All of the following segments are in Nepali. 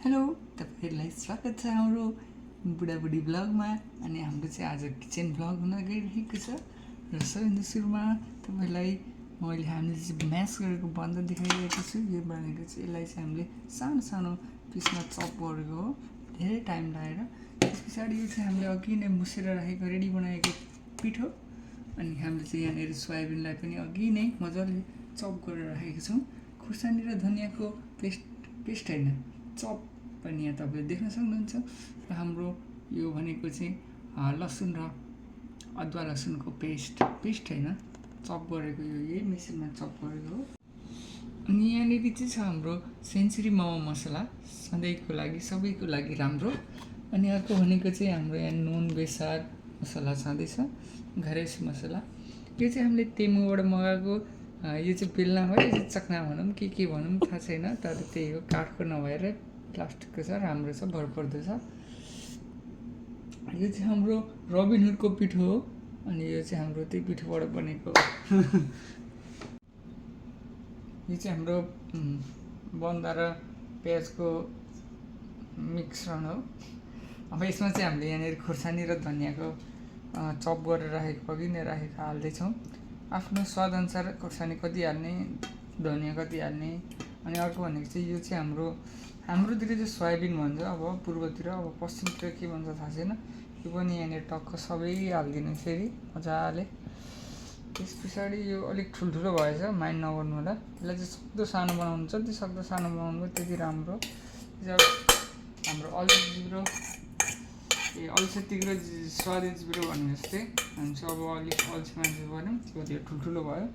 हेलो, तपाईँहरूलाई स्वागत छ हाम्रो बुढाबुढी ब्लगमा। अनि हाम्रो चाहिँ आज किचन ब्लग हुन गइरहेको छ र सबैभन्दा सुरुमा तपाईँलाई हामीले चाहिँ म्यास गरेको बन्द देखाइरहेको छु। यो भनेको चाहिँ यसलाई चाहिँ हामीले सानो सानो पिसमा चप गरेको हो, धेरै टाइम लागेर। त्यस पछाडि यो चाहिँ हामीले अघि नै मुसेर राखेको रेडी बनाएको पिठो। अनि हामीले चाहिँ यहाँनिर सोयाबिनलाई पनि अघि नै मजाले चप गरेर राखेको छौँ। खुर्सानी र धनियाँको पेस्ट होइन, चप पनि यहाँ तपाईँले देख्न सक्नुहुन्छ। र हाम्रो यो भनेको चाहिँ लसुन र अदुवा लसुनको पेस्ट होइन, चप गरेको, यो यही मेसिनमा चप गरेको हो। अनि यहाँनिर चाहिँ छ हाम्रो सेन्चुरी मोमो मसला, सधैँको लागि सबैको लागि राम्रो। अनि अर्को भनेको चाहिँ हाम्रो यहाँ नुन बेसार मसला छँदैछ, घरेसी मसला। यो चाहिँ हामीले तेमुबाट मगाएको। यो चाहिँ बेलना हो, यो चाहिँ चक्ना भनौँ के भनौँ थाहा छैन, तर त्यही हो, काठको नभएर प्लास्टिकको छ, राम्रो छ, भरपर्दो छ। यो चाहिँ हाम्रो रबिनहुडको पिठो हो। अनि यो चाहिँ हाम्रो त्यही पिठोबाट बनेको हो। यो चाहिँ हाम्रो बन्दा र प्याजको मिश्रण हो। अब यसमा चाहिँ हामीले यहाँनिर खुर्सानी र धनियाँको चप गरेर राखेको अघि नै राखेको हाल्दैछौँ। आफ्नो स्वादअनुसार खुर्सानी कति हाल्ने, धनियाँ कति हाल्ने। अनि अर्को भनेको चाहिँ यो चाहिँ हाम्रोतिर चाहिँ सोयाबिन भन्छ, अब पूर्वतिर, अब पश्चिमतिर के भन्छ थाहा छैन। यो पनि यहाँनिर टक्क सबै हालिदिनु फेरि मजाले। त्यस पछाडि यो अलिक ठुल्ठुलो भएछ, माइन्ड नगर्नु होला। यसलाई चाहिँ सक्दो सानो बनाउनु, जति सक्दो सानो बनाउनु भयो त्यति राम्रो। हाम्रो अल्छी जिब्रो अल्छी तिग्रो स्वादी जिब्रो भन्ने जस्तै हुन्छ। अब अलिक अल्छी मान्छे पऱ्यौँ, त्यो ठुल्ठुलो भयो,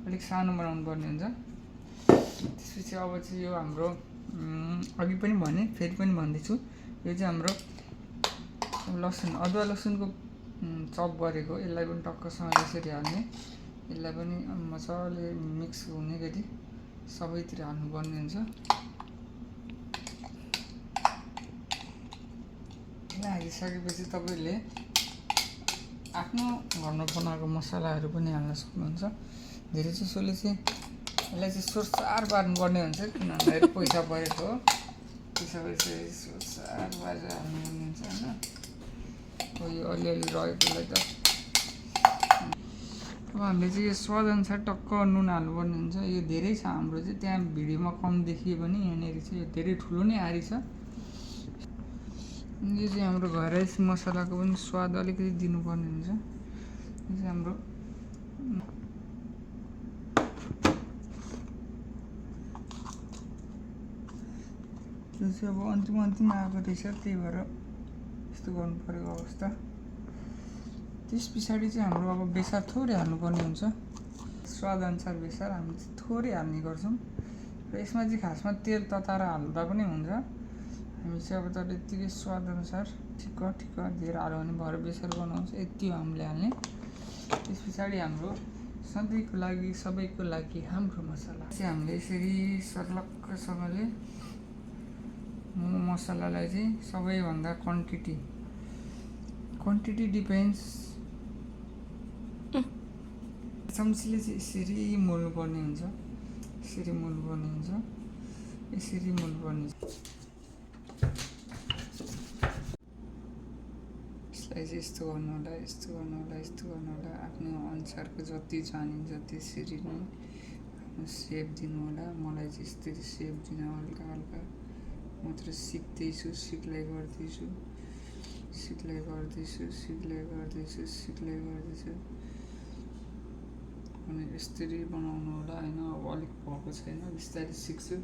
अलिक सानो बनाउनु पर्ने हुन्छ। त्यसपछि अब चाहिँ यो हाम्रो अघि पनि भने, फेरि पनि भन्दैछु, यो चाहिँ हाम्रो अदुवा लसुनको चप गरेको। यसलाई पनि टक्कसँग यसरी हाल्ने, यसलाई पनि मजाले मिक्स हुने गरी सबैतिर हाल्नुपर्ने हुन्छ। यसलाई हालिसकेपछि तपाईँले आफ्नो घरमा बनाएको मसलाहरू पनि हाल्न सक्नुहुन्छ। धेरै जसोले चाहिँ यसलाई चाहिँ सोरसार पार्नुपर्ने हुन्छ, किनभने पैसा परेको हो। पैसा सोरसार पारेर हाल्नुपर्ने हुन्छ होइन। यो अलिअलि रहेकोलाई त अब हामीले चाहिँ यो स्वादअनुसार टक्क नुन हाल्नुपर्ने हुन्छ। यो धेरै छ हाम्रो चाहिँ, त्यहाँ भिडियोमा कम देखिए पनि यहाँनिर चाहिँ यो धेरै ठुलो नै आरी छ। यो चाहिँ हाम्रो घरेसी मसलाको पनि स्वाद अलिकति दिनुपर्ने हुन्छ। यो चाहिँ हाम्रो त्यो चाहिँ अब अन्तिममा आएको रहेछ, त्यही भएर यस्तो गर्नु परेको अवस्था। त्यस पछाडि चाहिँ हाम्रो अब बेसार थोरै हाल्नुपर्ने हुन्छ, स्वादअनुसार बेसार हामी चाहिँ थोरै हाल्ने गर्छौँ। र यसमा चाहिँ खासमा तेल तताएर हाल्दा पनि हुन्छ। हामी चाहिँ अब तर यत्तिकै स्वादअनुसार ठिक्क धेरै हाल्यो भने भएर बेसार बनाउँछ, यति हो हामीले हाल्ने। त्यस पछाडि हाम्रो सधैँको लागि सबैको लागि हाम्रो मसला चाहिँ हामीले यसरी सर्लक्कसँगले मोमो मसलालाई चाहिँ सबैभन्दा क्वान्टिटी डिपेन्ड्स, चम्चीले चाहिँ यसरी मोल्नुपर्ने हुन्छ, यसरी मोल्नुपर्ने हुन्छ। यसलाई चाहिँ यस्तो गर्नु होला, आफ्नो अनुसारको जति जानिन्छ त्यसरी नै आफ्नो सेप दिनु होला। मलाई चाहिँ यस्तरी सेप दिन हल्का मात्र सिक्दैछु, सिक्दै गर्दैछु। अनि यस्तरी बनाउनु होला होइन। अब अलिक भएको छैन, बिस्तारै सिक्छु।